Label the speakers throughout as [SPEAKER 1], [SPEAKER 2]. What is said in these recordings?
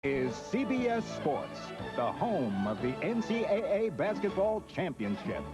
[SPEAKER 1] Is CBS Sports, the home of the NCAA Basketball Championship.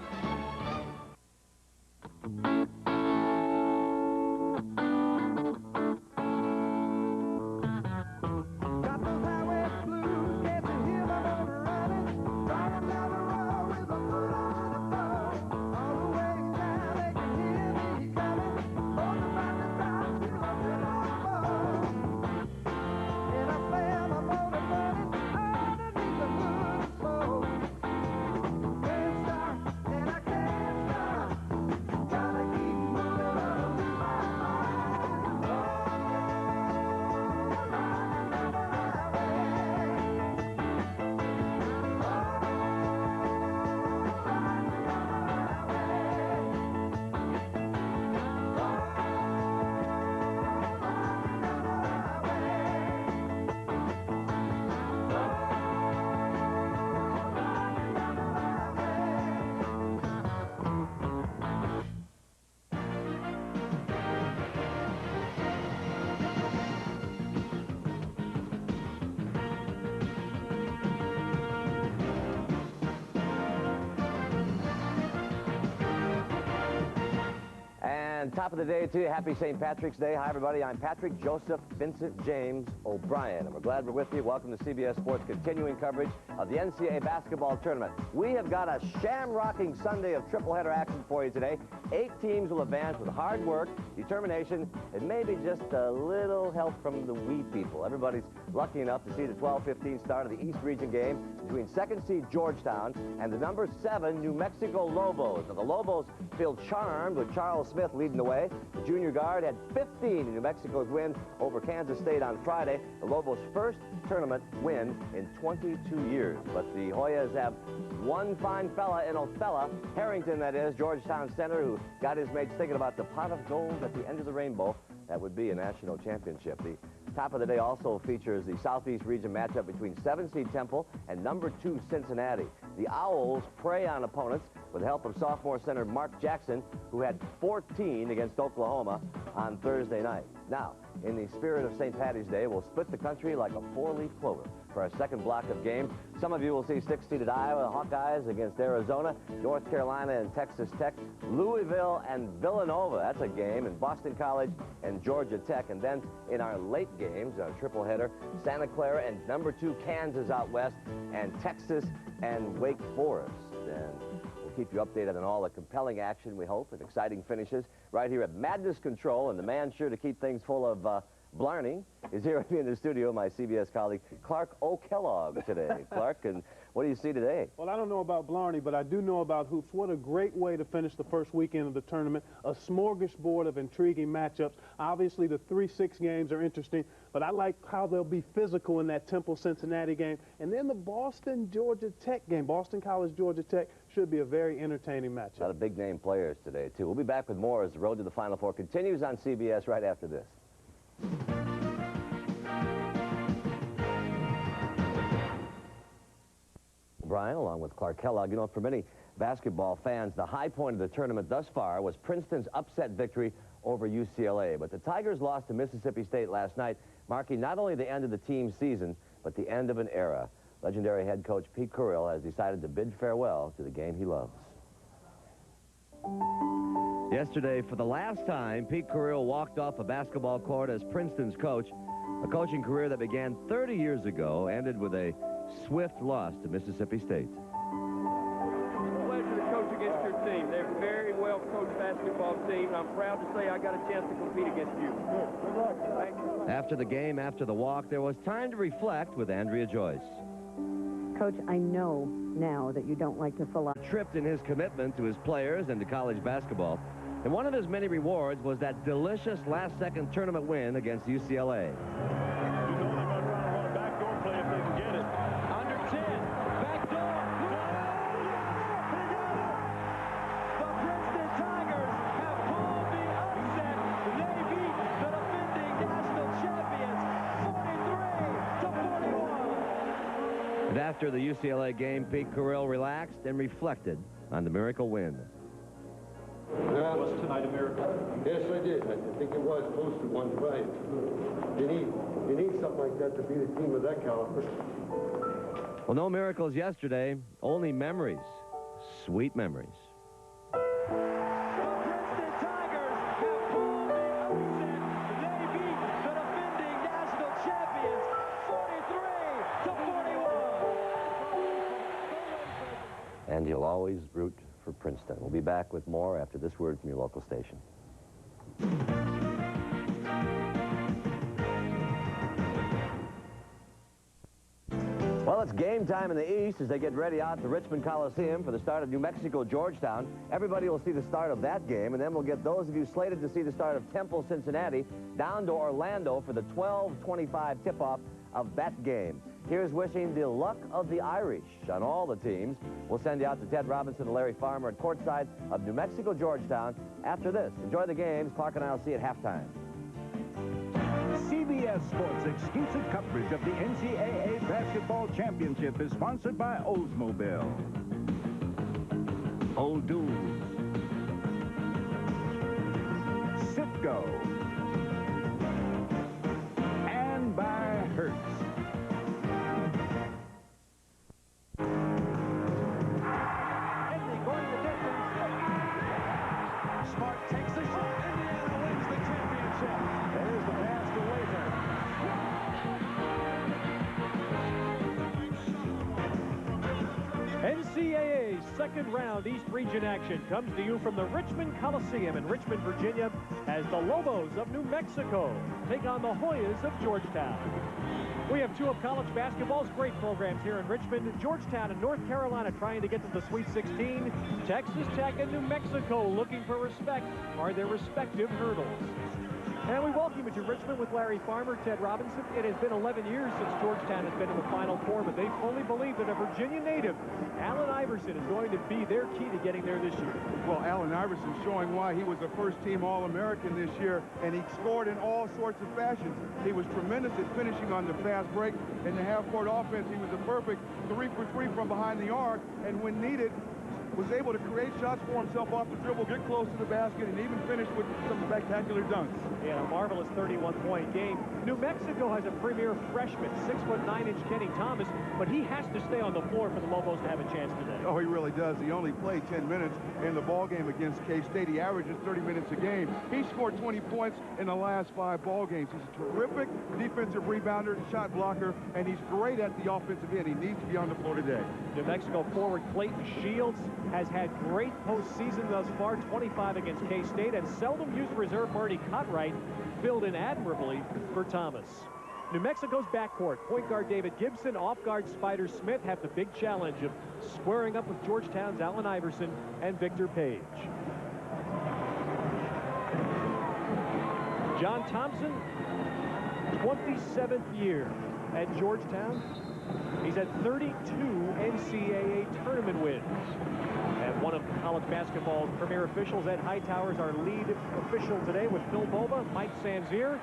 [SPEAKER 2] Top of the day to you. Happy St. Patrick's Day. Hi, everybody. I'm Patrick Joseph Vincent James O'Brien, and we're glad we're with you. Welcome to CBS Sports' continuing coverage of the NCAA basketball tournament. We have got a sham-rocking Sunday of triple-header action for you today. 8 teams will advance with hard work, determination, and maybe just a little help from the wee people. Everybody's lucky enough to see the 12-15 start of the East Region game between second seed Georgetown and the number 7 New Mexico Lobos. Now, the Lobos feel charmed with Charles Smith leading the way. The junior guard had 15 in New Mexico's win over Kansas State on Friday. The Lobos' first tournament win in 22 years. But the Hoyas have one fine fella in Othello, Harrington, that is, Georgetown center, who got his mates thinking about the pot of gold at the end of the rainbow. That would be a national championship. The top of the day also features the Southeast Region matchup between 7 seed Temple and number 2 Cincinnati. The Owls prey on opponents with the help of sophomore center Mark Jackson, who had 14 against Oklahoma on Thursday night. Now, in the spirit of St. Patty's Day, we'll split the country like a 4-leaf clover for our second block of games. Some of you will see 6-seeded Iowa Hawkeyes against Arizona, North Carolina and Texas Tech, Louisville and Villanova. That's a game. In Boston College and Georgia Tech. And then in our late games, our triple header, Santa Clara and number 2 Kansas out west, and Texas and Wake Forest. And we'll keep you updated on all the compelling action, we hope, and exciting finishes right here at Madness Control. And the man sure to keep things full of Blarney is here with me in the studio, my CBS colleague, Clark O'Kellogg today. Clark, and what do you see today?
[SPEAKER 3] Well, I don't know about Blarney, but I do know about hoops. What a great way to finish the first weekend of the tournament. A smorgasbord of intriguing matchups. Obviously, the 3-6 games are interesting, but I like how they'll be physical in that Temple-Cincinnati game. And then the Boston-Georgia Tech game. Boston College-Georgia Tech should be a very entertaining matchup.
[SPEAKER 2] A lot of big-name players today, too. We'll be back with more as the road to the Final Four continues on CBS right after this. Brian, along with Clark Kellogg. You know, for many basketball fans, the high point of the tournament thus far was Princeton's upset victory over UCLA. But the Tigers lost to Mississippi State last night, marking not only the end of the team's season, but the end of an era. Legendary head coach Pete Carrill has decided to bid farewell to the game he loves. Yesterday, for the last time, Pete Carrill walked off a basketball court as Princeton's coach. A coaching career that began 30 years ago ended with a swift loss to Mississippi State.
[SPEAKER 4] It's a pleasure to coach against your team. They're a very well-coached basketball team, and I'm proud to say I got a chance to compete against you. Good luck. Thank you.
[SPEAKER 2] After the game, after the walk, there was time to reflect with Andrea Joyce.
[SPEAKER 5] Coach, I know now that you don't like to fill out.
[SPEAKER 2] Tripped in his commitment to his players and to college basketball. And one of his many rewards was that delicious last-second tournament win against UCLA. After the UCLA game, Pete Carrill relaxed and reflected on the miracle win.
[SPEAKER 6] Was tonight a miracle?
[SPEAKER 7] Yes, I did. I think it was close to one tonight. You need something like that to beat a team of that caliber.
[SPEAKER 2] Well, no miracles yesterday, only memories. Sweet memories.
[SPEAKER 8] The Princeton Tigers have pulled the upset. They beat the defending national champions 43-41.
[SPEAKER 2] And you'll always root for Princeton. We'll be back with more after this word from your local station. Well, it's game time in the East as they get ready out to Richmond Coliseum for the start of New Mexico, Georgetown. Everybody will see the start of that game, and then we'll get those of you slated to see the start of Temple, Cincinnati, down to Orlando for the 12:25 tip-off of that game. Here's wishing the luck of the Irish on all the teams. We'll send you out to Ted Robinson and Larry Farmer at courtside of New Mexico, Georgetown. After this, enjoy the games. Clark and I will see you at halftime.
[SPEAKER 1] CBS Sports exclusive coverage of the NCAA Basketball Championship is sponsored by Oldsmobile, Old Dudes, Citgo, and by Hertz.
[SPEAKER 8] Henry going the distance. Smart takes the shot. Indiana wins the championship.
[SPEAKER 1] There's the pass to Latham.
[SPEAKER 9] NCAA second round East Region action comes to you from the Richmond Coliseum in Richmond, Virginia, as the Lobos of New Mexico take on the Hoyas of Georgetown. We have two of college basketball's great programs here in Richmond. Georgetown and North Carolina trying to get to the Sweet 16. Texas Tech and New Mexico looking for respect are their respective hurdles. And we welcome you to Richmond with Larry Farmer, Ted Robinson. It has been 11 years since Georgetown has been in the Final Four, but they fully believe that a Virginia native, Allen Iverson, is going to be their key to getting there this year.
[SPEAKER 10] Well, Allen Iverson showing why he was a first-team All-American this year, and he scored in all sorts of fashions. He was tremendous at finishing on the fast break. In the half-court offense, he was a perfect 3-for-3 from behind the arc, and when needed, was able to create shots for himself off the dribble, get close to the basket, and even finish with some spectacular dunks.
[SPEAKER 9] Yeah, a marvelous 31-point game. New Mexico has a premier freshman, 6'9" Kenny Thomas, but he has to stay on the floor for the Lobos to have a chance today.
[SPEAKER 10] Oh, he really does. He only played 10 minutes in the ball game against K-State. He averages 30 minutes a game. He scored 20 points in the last 5 ball games. He's a terrific defensive rebounder, shot blocker, and he's great at the offensive end. He needs to be on the floor today.
[SPEAKER 9] New Mexico forward Clayton Shields has had great postseason thus far, 25 against K-State, and seldom used reserve Marty Cotright filled in admirably for Thomas. New Mexico's backcourt, point guard David Gibson, off guard Spider Smith have the big challenge of squaring up with Georgetown's Allen Iverson and Victor Page. John Thompson, 27th year at Georgetown. He's had 32 NCAA tournament wins. And one of college basketball's premier officials, Ed Hightower, is our lead official today with Phil Bova, Mike Sanzier.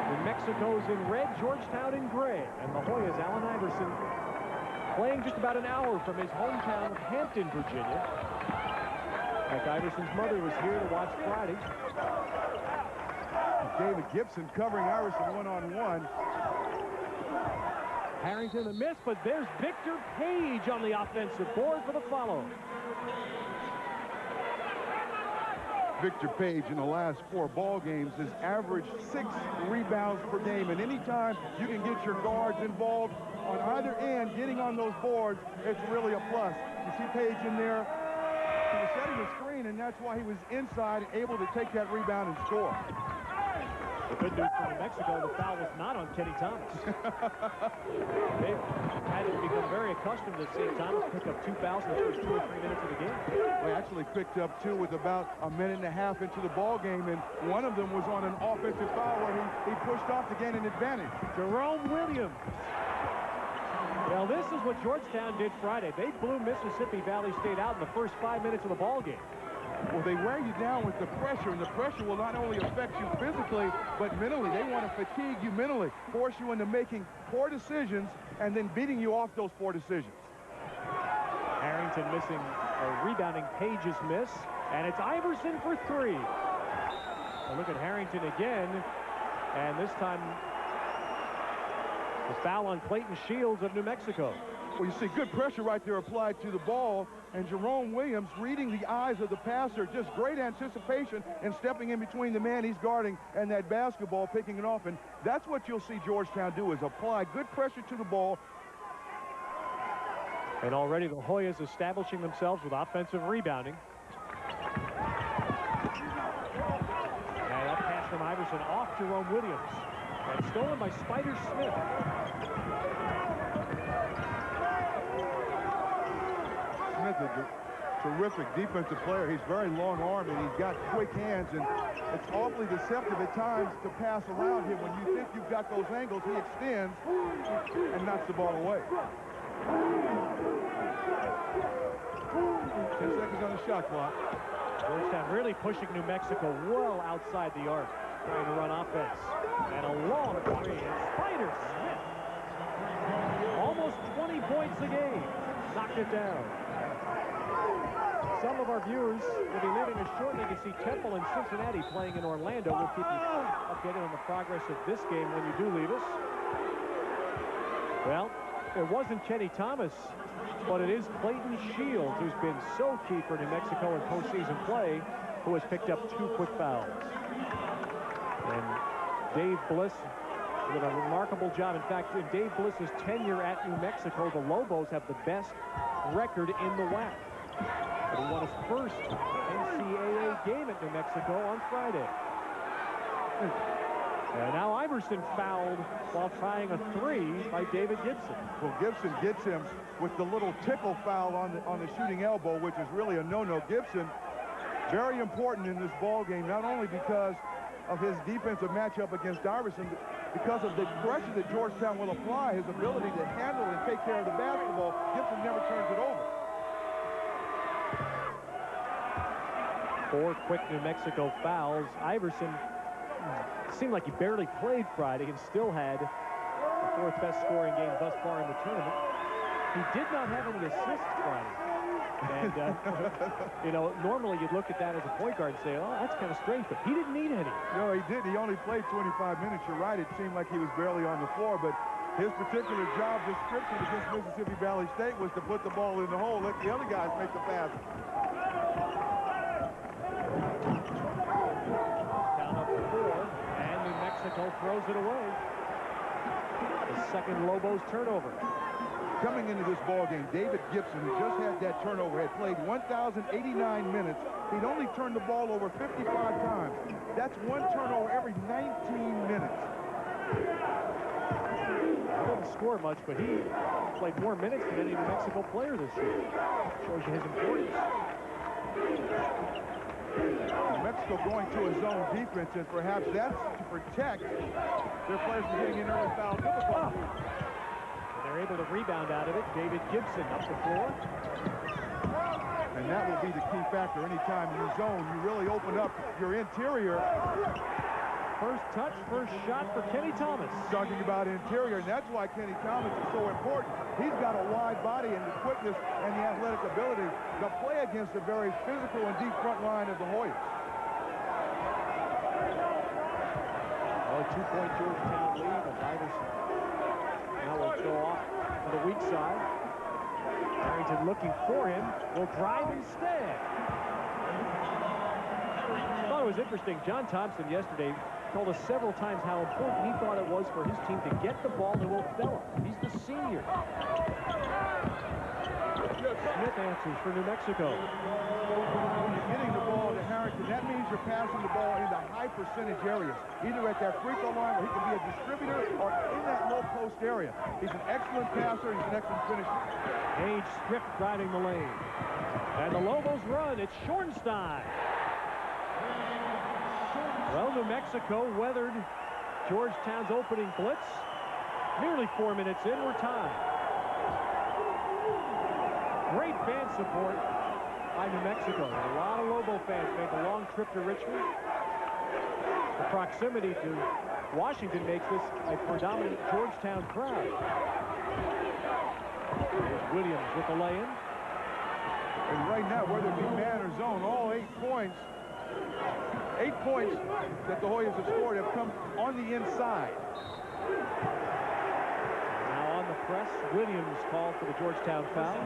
[SPEAKER 9] New Mexico's in red, Georgetown in gray. And the Hoyas, Allen Iverson, playing just about an hour from his hometown of Hampton, Virginia. Mike Iverson's mother was here to watch Friday.
[SPEAKER 10] David Gibson covering Iverson one-on-one.
[SPEAKER 9] Harrington the miss, but there's Victor Page on the offensive board for the follow.
[SPEAKER 10] Victor Page in the last 4 ball games has averaged 6 rebounds per game, and anytime you can get your guards involved on either end, getting on those boards, it's really a plus. You see Page in there. He was setting the screen, and that's why he was inside, able to take that rebound and score.
[SPEAKER 9] The good news for New Mexico, the foul was not on Kenny Thomas. They've had to become very accustomed to seeing Thomas pick up 2 fouls in the first 2 or 3 minutes of the game.
[SPEAKER 10] They actually picked up 2 with about a minute and a half into the ball game, and one of them was on an offensive foul where he pushed off to gain an advantage.
[SPEAKER 9] Jerome Williams. Well, this is what Georgetown did Friday. They blew Mississippi Valley State out in the first 5 minutes of the ball game.
[SPEAKER 10] Well, they wear you down with the pressure, and the pressure will not only affect you physically, but mentally. They want to fatigue you mentally, force you into making poor decisions, and then beating you off those poor decisions.
[SPEAKER 9] Harrington missing a rebounding Page's miss. And it's Iverson for three. Well, look at Harrington again. And this time, the foul on Clayton Shields of New Mexico.
[SPEAKER 10] Well, you see good pressure right there applied to the ball, and Jerome Williams reading the eyes of the passer, just great anticipation and stepping in between the man he's guarding and that basketball, picking it off. And that's what you'll see Georgetown do, is apply good pressure to the ball.
[SPEAKER 9] And already the Hoyas establishing themselves with offensive rebounding. And that pass from Iverson off Jerome Williams. And stolen by Spider Smith.
[SPEAKER 10] Smith is a terrific defensive player. He's very long-armed, and he's got quick hands, and it's awfully deceptive at times to pass around him. When you think you've got those angles, he extends and knocks the ball away. 10 seconds on the shot clock.
[SPEAKER 9] Georgetown really pushing New Mexico well outside the arc, trying to run offense. And a long three. And Spider Smith, almost 20 points a game, knocked it down. Some of our viewers will be leaving us shortly to see Temple and Cincinnati playing in Orlando. We'll keep you updated on the progress of this game when you do leave us. Well, it wasn't Kenny Thomas, but it is Clayton Shields, who's been so key for New Mexico in postseason play, who has picked up 2 quick fouls. And Dave Bliss did a remarkable job. In fact, in Dave Bliss's tenure at New Mexico, the Lobos have the best record in the WAC. But he won his first NCAA game at New Mexico on Friday. And now Iverson fouled while trying a three by David Gibson.
[SPEAKER 10] Well, Gibson gets him with the little tickle foul on the shooting elbow, which is really a no-no. Gibson, very important in this ball game, not only because of his defensive matchup against Iverson, but because of the pressure that Georgetown will apply, his ability to handle and take care of the basketball. Gibson never turns it over.
[SPEAKER 9] 4 quick New Mexico fouls. Iverson seemed like he barely played Friday and still had the 4th best scoring game thus far in the tournament. He did not have any assists Friday. And, you know, normally you'd look at that as a point guard and say, oh, that's kind of strange, but he didn't need any.
[SPEAKER 10] No, he didn't. He only played 25 minutes. You're right. It seemed like he was barely on the floor, but his particular job description against Mississippi Valley State was to put the ball in the hole, let the other guys make the pass.
[SPEAKER 9] Throws it away. The second Lobos turnover.
[SPEAKER 10] Coming into this ball game, David Gibson, who just had that turnover, had played 1,089 minutes. He'd only turned the ball over 55 times. That's 1 turnover every 19 minutes.
[SPEAKER 9] He didn't score much, but he played more minutes than any New Mexico player this year. Shows you his importance.
[SPEAKER 10] New Mexico going to a zone defense, and perhaps that's to protect their players from getting in early foul difficulty.
[SPEAKER 9] They're able to rebound out of it. David Gibson up the floor.
[SPEAKER 10] And that will be the key factor. Anytime you zone, you really open up your interior.
[SPEAKER 9] First touch, first shot for Kenny Thomas.
[SPEAKER 10] Talking about interior, and that's why Kenny Thomas is so important. He's got a wide body and the quickness and the athletic ability to play against a very physical and deep front line of the Hoyas.
[SPEAKER 9] Oh, 2-point Georgetown lead, and Iverson now will go off to the weak side. Harrington looking for him, will drive instead. I thought it was interesting. John Thompson yesterday told us several times how important he thought it was for his team to get the ball to Othello. He's the senior. Smith answers for New Mexico.
[SPEAKER 10] When you're getting the ball to Harrington, that means you're passing the ball into high percentage areas, either at that free throw line where he can be a distributor or in that low post area. He's an excellent passer. He's an excellent finisher.
[SPEAKER 9] Page stripped driving the lane. And the Lobos run. It's Schornstein. Well, New Mexico weathered Georgetown's opening blitz. Nearly 4 minutes in, we're tied. Great fan support by New Mexico. A lot of Lobo fans made the long trip to Richmond. The proximity to Washington makes this a predominant Georgetown crowd. Here's Williams with the lay-in.
[SPEAKER 10] And right now, whether it be man or zone, all 8 points that the Hoyas have scored have come on the inside.
[SPEAKER 9] Now on the press, Williams called for the Georgetown foul.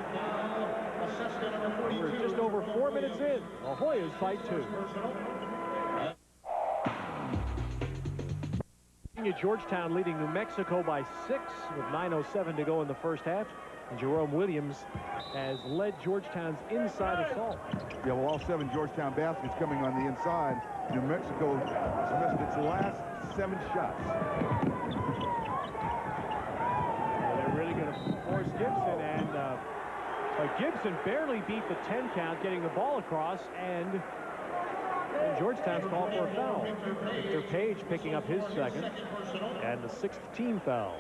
[SPEAKER 9] We're just over 4 minutes in. The Hoyas fight 2. Georgetown leading New Mexico by 6 with 9:07 to go in the first half. And Jerome Williams has led Georgetown's inside assault.
[SPEAKER 10] Yeah, well, all 7 Georgetown baskets coming on the inside. New Mexico has missed its last 7 shots.
[SPEAKER 9] Well, they're really going to force Gibson, and Gibson barely beat the 10 count, getting the ball across, and Georgetown's called for a foul. Victor Page picking up his second, and the 6th team foul.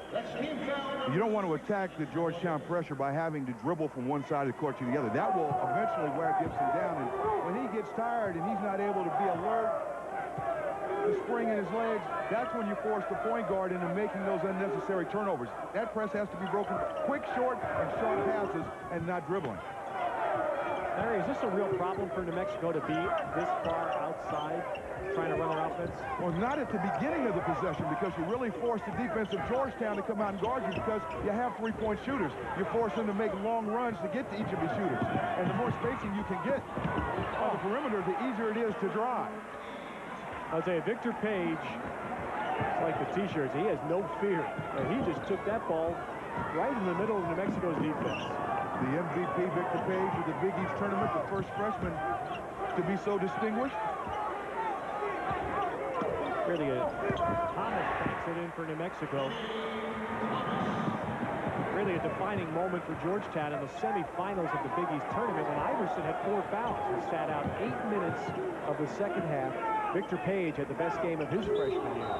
[SPEAKER 10] You don't want to attack the Georgetown pressure by having to dribble from one side of the court to the other. That will eventually wear Gibson down, and when he gets tired and he's not able to be alert, the spring in his legs, that's when you force the point guard into making those unnecessary turnovers. That press has to be broken quick, short, and sharp passes, and not dribbling.
[SPEAKER 9] Larry, is this a real problem for New Mexico to be this far outside trying to run their offense?
[SPEAKER 10] Well, not at the beginning of the possession, because you really force the defense of Georgetown to come out and guard you, because you have 3-point shooters. You force them to make long runs to get to each of the shooters. And the more spacing you can get on the perimeter, the easier it is to drive.
[SPEAKER 9] I'll tell you, Victor Page, it's like the T-shirts, he has no fear. And he just took that ball right in the middle of New Mexico's defense.
[SPEAKER 10] The MVP, Victor Page, of the Big East tournament, the first freshman to be so distinguished.
[SPEAKER 9] Really, Thomas backs it in for New Mexico. Really a defining moment for Georgetown in the semifinals of the Big East tournament when Iverson had 4 fouls. He sat out 8 minutes of the second half. Victor Page had the best game of his freshman year.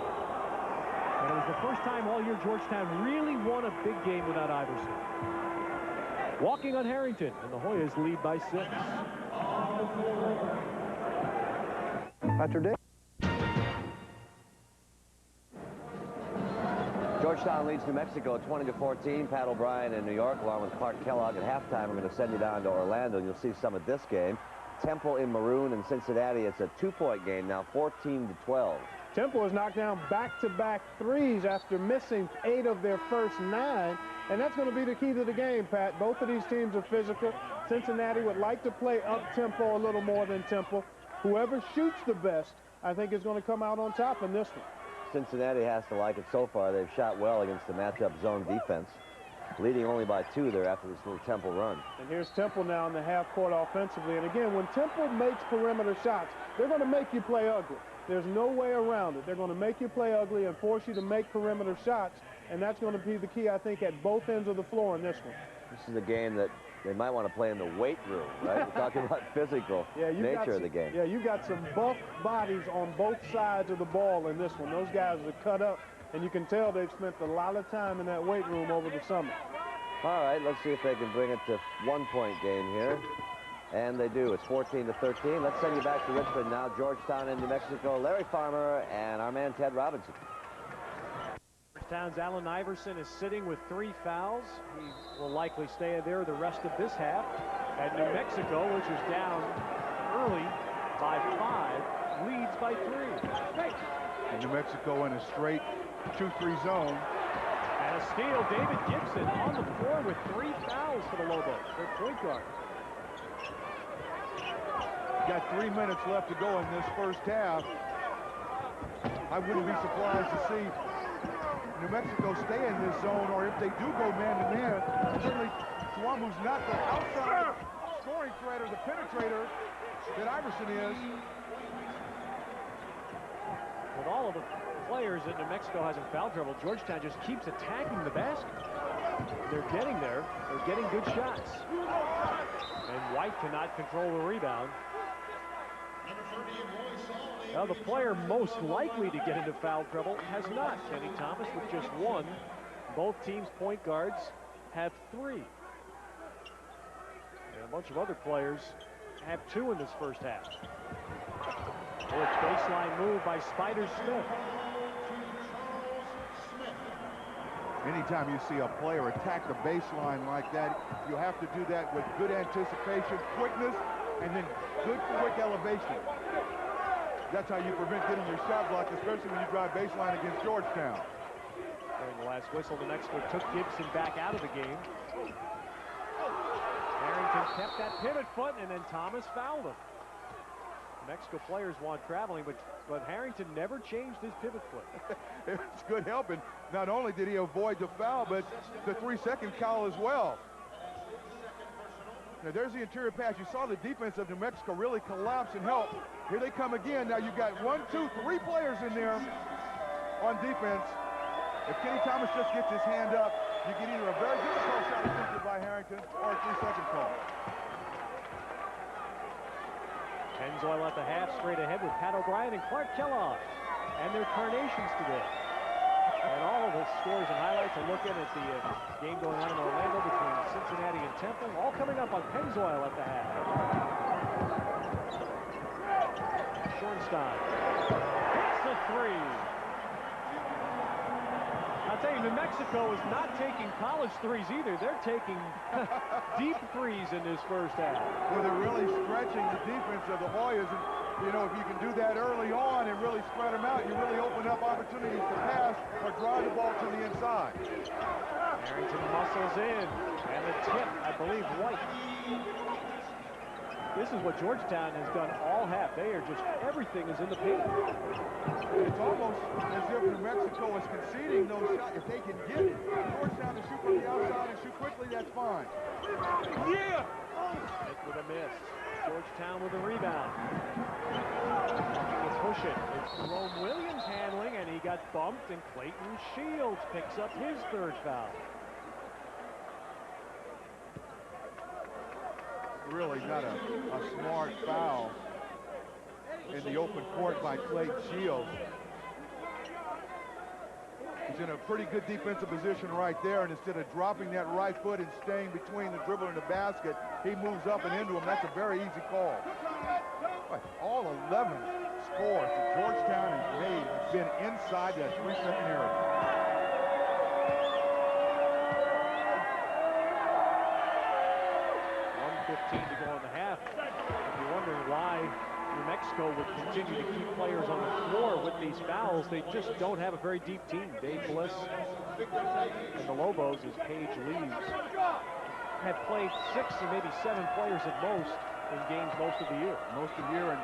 [SPEAKER 9] And it was the first time all year Georgetown really won a big game without Iverson. Walking on Harrington, and the Hoyas lead by 6.
[SPEAKER 2] After day. Georgetown leads New Mexico 20-14. Pat O'Brien in New York, along with Clark Kellogg at halftime. We're going to send you down to Orlando. You'll see some of this game. Temple in maroon in Cincinnati. It's a 2-point game now, 14-12.
[SPEAKER 3] Temple has knocked down back-to-back threes after missing 8 of their first 9, and that's going to be the key to the game, Pat. Both of these teams are physical. Cincinnati would like to play up-tempo a little more than Temple. Whoever shoots the best, I think, is going to come out on top in this one.
[SPEAKER 2] Cincinnati has to like it so far. They've shot well against the matchup zone defense, leading only by 2 there after this little Temple run.
[SPEAKER 3] And here's Temple now in the half court offensively. And again, when Temple makes perimeter shots, they're going to make you play ugly. There's no way around it. They're going to make you play ugly and force you to make perimeter shots, and that's going to be the key, I think, at both ends of the floor in this one.
[SPEAKER 2] This is a game that they might want to play in the weight room, right? We're talking about physical nature of the game.
[SPEAKER 3] Yeah, you've got some buff bodies on both sides of the ball in this one. Those guys are cut up, and you can tell they've spent a lot of time in that weight room over the summer.
[SPEAKER 2] All right, let's see if they can bring it to 1-point game here. And they do. It's 14-13. Let's send you back to Richmond now. Georgetown in New Mexico. Larry Farmer and our man Ted Robinson.
[SPEAKER 9] Georgetown's Allen Iverson is sitting with 3 fouls. He will likely stay there the rest of this half. And New Mexico, which is down early by 5, leads by 3.
[SPEAKER 10] And New Mexico in a straight 2-3 zone.
[SPEAKER 9] And a steal. David Gibson on the floor with 3 fouls for the Lobos. Their point guard.
[SPEAKER 10] Got 3 minutes left to go in this first half. I wouldn't be surprised to see New Mexico stay in this zone, or if they do go man-to-man, certainly Tuamu's not the outside scoring threat or the penetrator that Iverson is.
[SPEAKER 9] With all of the players that New Mexico has in foul trouble, Georgetown just keeps attacking the basket. They're getting there. They're getting good shots. And White cannot control the rebound. Now the player most likely to get into foul trouble has not. Kenny Thomas with just 1. Both teams' point guards have 3. And a bunch of other players have 2 in this first half. It's baseline move by Spider Smith.
[SPEAKER 10] Anytime you see a player attack the baseline like that, you have to do that with good anticipation, quickness, and then good quick elevation. That's how you prevent getting your shot blocked, especially when you drive baseline against Georgetown.
[SPEAKER 9] During the last whistle, New Mexico took Gibson back out of the game. Harrington kept that pivot foot, and then Thomas fouled him. New Mexico players want traveling, but Harrington never changed his pivot foot.
[SPEAKER 10] It's good helping. Not only did he avoid the foul, but the 3-second call as well. Now there's the interior pass. You saw the defense of New Mexico really collapse and help. Here they come again. Now you've got 1, 2, 3 players in there on defense. If Kenny Thomas just gets his hand up, you get either a very difficult shot attempted by Harrington or a 3-second call.
[SPEAKER 9] Pennzoil at the half, straight ahead with Pat O'Brien and Clark Kellogg and their carnations today. And all of the scores and highlights, a look in at the game going on in Orlando between Cincinnati and Temple, all coming up on Pennzoil at the half. Schornstein hits the three. I'll tell you, New Mexico is not taking college threes either. They're taking deep threes in this first half.
[SPEAKER 10] Well, they're really stretching the defense of the Hoyas. And, you know, if you can do that early on and really spread them out, you really open up opportunities to pass or drive the ball to the inside.
[SPEAKER 9] Harrington muscles in. And the tip, I believe, White. This is what Georgetown has done all half. They are just, everything is in the paint.
[SPEAKER 10] It's almost as if New Mexico is conceding those shots. If they can get Georgetown to shoot from the outside and shoot quickly, that's fine.
[SPEAKER 9] Yeah! Nick with a miss. Georgetown with a rebound. Push it. It's Jerome Williams handling, and he got bumped, and Clayton Shields picks up his third foul.
[SPEAKER 10] Really not a smart foul in the open court by Clayton Shields. He's in a pretty good defensive position right there, and instead of dropping that right foot and staying between the dribble and the basket, he moves up and into him. That's a very easy call. But all 11 scores that Georgetown has made have been inside that 3-second area.
[SPEAKER 9] 1:15 to go in the half. If you're wondering why New Mexico would continue to keep players on the floor with these fouls, they just don't have a very deep team. Dave Bliss and the Lobos, as Page leaves, have played 6 or maybe 7 players at most in games most of the year.
[SPEAKER 10] Most of the year, and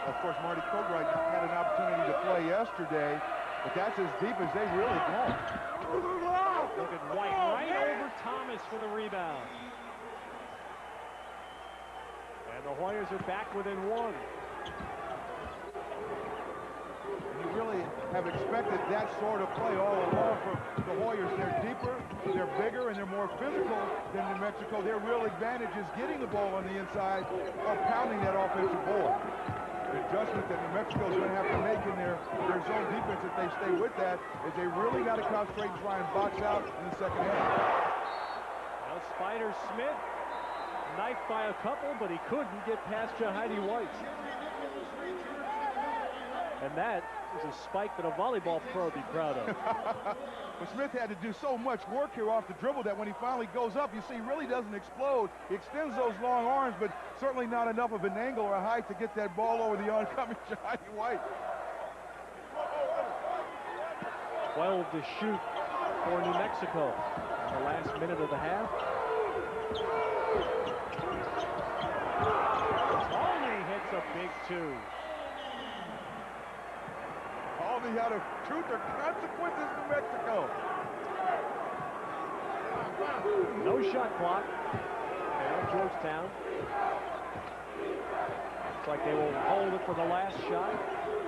[SPEAKER 10] of course Marty Cobright had an opportunity to play yesterday, but that's as deep as they really go.
[SPEAKER 9] Look at White right over Thomas for the rebound. And the Hoyas are back within 1.
[SPEAKER 10] You really have expected that sort of play all along from the Hoyas. They're deeper, they're bigger, and they're more physical than New Mexico. Their real advantage is getting the ball on the inside or pounding that offensive board. The adjustment that New Mexico is going to have to make in their zone defense if they stay with that is they really got to concentrate and try and box out in the second half.
[SPEAKER 9] Now Spider Smith knifed by a couple, but he couldn't get past Jahidi White. And that is a spike that a volleyball pro would be proud of.
[SPEAKER 10] Well, Smith had to do so much work here off the dribble that when he finally goes up, you see he really doesn't explode. He extends those long arms, but certainly not enough of an angle or a height to get that ball over the oncoming Jahidi White.
[SPEAKER 9] 12 to shoot for New Mexico in the last minute of the half. Tony hits a big 2.
[SPEAKER 10] Tony had a truth or consequences New Mexico.
[SPEAKER 9] No shot clock. And Georgetown. Looks like they will hold it for the last shot.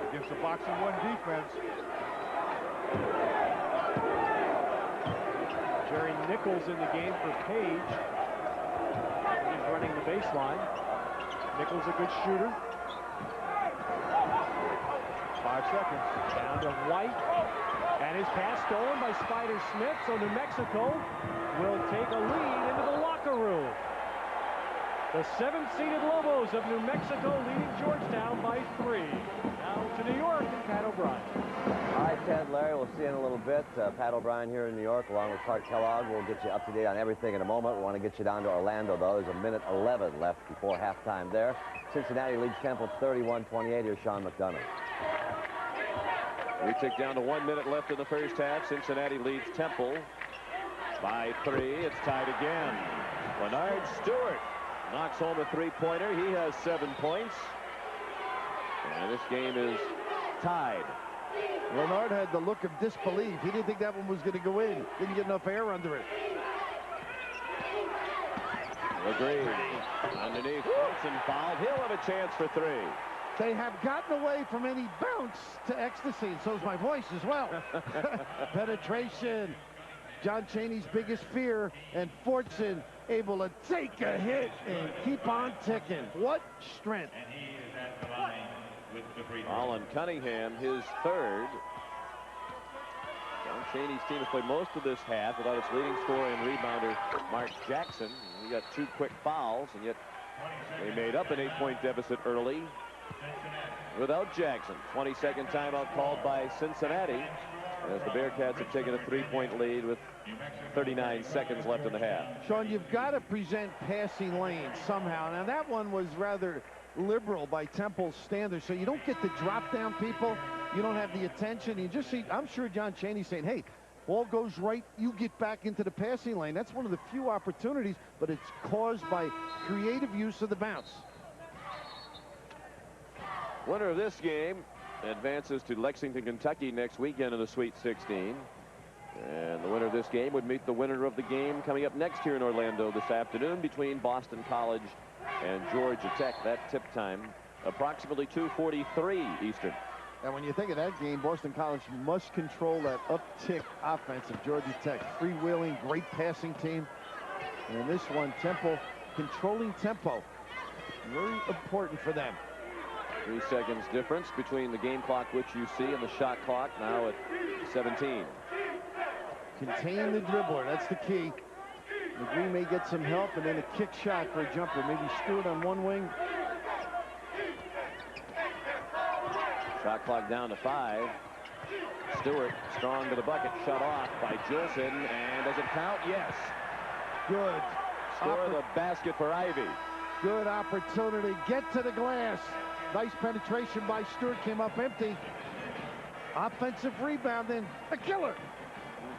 [SPEAKER 10] Against the boxing 1 defense.
[SPEAKER 9] Jerry Nichols in the game for Page. He's running the baseline. Nichols a good shooter.
[SPEAKER 10] 5 seconds.
[SPEAKER 9] Down to White. And his pass stolen by Spider Smith. So New Mexico will take a lead into the locker room. The 7th-seeded Lobos of New Mexico leading Georgetown by 3. Now to New York and Pat O'Brien.
[SPEAKER 2] All right, Ted, Larry, we'll see you in a little bit. Pat O'Brien here in New York, along with Clark Kellogg. We'll get you up to date on everything in a moment. We want to get you down to Orlando, though. There's a minute 11 left before halftime there. Cincinnati leads Temple 31-28. Here's Sean McDonough.
[SPEAKER 6] We tick down to 1 minute left in the first half. Cincinnati leads Temple by 3. It's tied again. Leonard Stewart knocks home a three-pointer. He has 7 points. And this game is tied.
[SPEAKER 11] Leonard had the look of disbelief. He didn't think that one was going to go in. Didn't get enough air under it.
[SPEAKER 6] Agreed. Underneath, Wilson fouled. He'll have a chance for 3.
[SPEAKER 11] They have gotten away from any bounce to ecstasy, and so's my voice as well. Penetration. John Chaney's biggest fear, and Fortson able to take a hit and keep on ticking. What strength.
[SPEAKER 6] Colin Cunningham, his 3rd. John Chaney's team has played most of this half without its leading scorer and rebounder, Mark Jackson. He got 2 quick fouls, and yet they made up an 8-point deficit early without Jackson. 22nd timeout called by Cincinnati, as the Bearcats have taken a 3-point lead with 39 seconds left in the half.
[SPEAKER 11] Sean, you've got to present passing lanes somehow. Now, that one was rather liberal by Temple's standards, so you don't get the drop down people. You don't have the attention. You just see, I'm sure John Chaney's saying, hey, ball goes right, you get back into the passing lane. That's one of the few opportunities, but it's caused by creative use of the bounce.
[SPEAKER 6] Winner of this game advances to Lexington, Kentucky next weekend in the Sweet 16. And the winner of this game would meet the winner of the game coming up next here in Orlando this afternoon between Boston College and Georgia Tech. That tip time approximately 2:43 Eastern.
[SPEAKER 11] And when you think of that game, Boston College must control that uptick offense of Georgia Tech. Freewheeling, great passing team. And this one, Temple controlling tempo. Very important for them.
[SPEAKER 6] 3 seconds difference between the game clock, which you see, and the shot clock now at 17.
[SPEAKER 11] Contain the dribbler. That's the key. McGree may get some help, and then a kick shot for a jumper. Maybe Stewart on one wing.
[SPEAKER 6] Shot clock down to 5. Stewart strong to the bucket, shut off by Gilson, and does it count? Yes.
[SPEAKER 11] Good.
[SPEAKER 6] Score the basket for Ivy.
[SPEAKER 11] Good opportunity. Get to the glass. Nice penetration by Stewart. Came up empty. Offensive rebound, then a killer.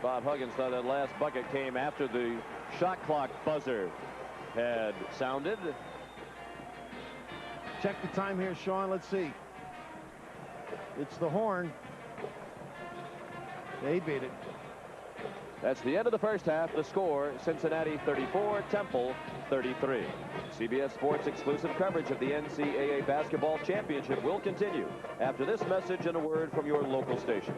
[SPEAKER 6] Bob Huggins thought that last bucket came after the shot clock buzzer had sounded.
[SPEAKER 11] Check the time here, Sean. Let's see. It's the horn. They beat it.
[SPEAKER 6] That's the end of the first half. The score, Cincinnati 34, Temple 33. CBS Sports exclusive coverage of the NCAA Basketball Championship will continue after this message and a word from your local station.